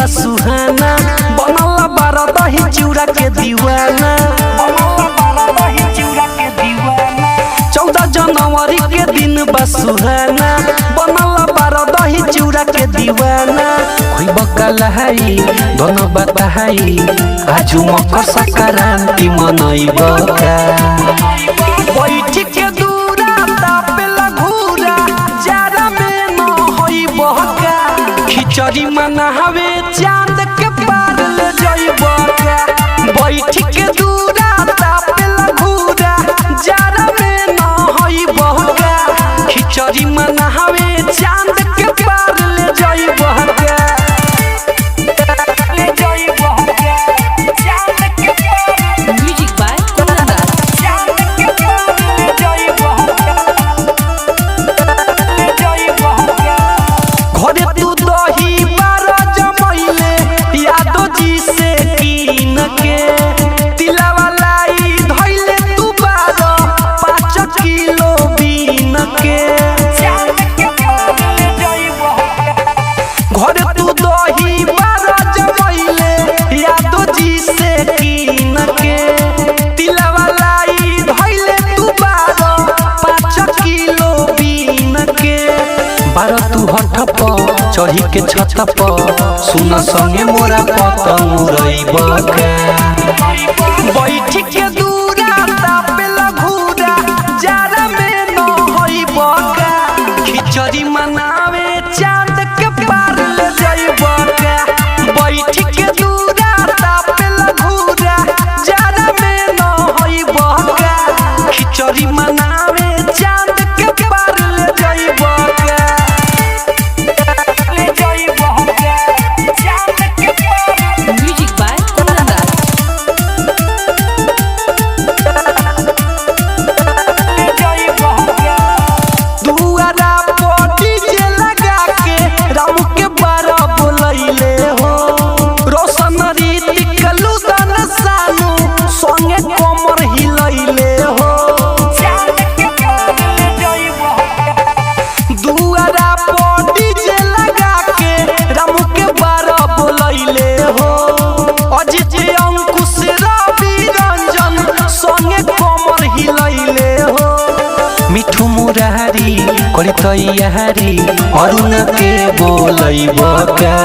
सुहाना बनल बारा दही चूड़ा के दीवाना 14 जनवरी के दिन बा सुहाना बनल बारा दही चूड़ा के दीवाना कोई बकल है दोनों बताई आज मकर संक्रांति मनइबो का बैठ के दूरा तापेला घूरा जारा में न होइबो का खिचड़ी मनावे चांद के पार ले जाइबो का बैठ के दूरा तापेला घूरा जारा में न होइबो का खिचड़ी मनावे चांद के पार ले जाइबो का ले जाइबो का चांद के पार म्यूजिक बाय कोलंदा चांद के पार ले जाइबो का ले जाइबो का घरे तू दही बारा जमैले यादो जी से कीन के तिलावा लाई धइले तू बारा 5 किलो बीन के घरे तू दही बारा जमैले यादो जी से कीन के तिलावा लाई धइले तू बारा 5 किलो बीन के बारा तू हठ पर चढ़ी के छत पर सुन संगे मोरा पतंग उड़इबो के बैठ के दूरा तापेला घूरा जारा में न होइबो का खिचड़ी मनावे चांद के पार ले जाइबो का बैठ के दूरा तापेला घूरा जारा में न होइबो का खिचड़ी मनावे चांद के पार ले जाइबो का म्यूजिक बाय कोलंदा दुआरा पर डीजे लगा के राम के बारा बोलैले हो रोशन रीतिक लुदन सानू संगे कमर हिलैले हो दुआरा पर डीजे लगा के राम के बारा बोलैले हो अजित अंकुश रवि रंजन संगे कमर हिलैले हो मिठू मुरारी करी तैयारी अरुण के बोलैबो का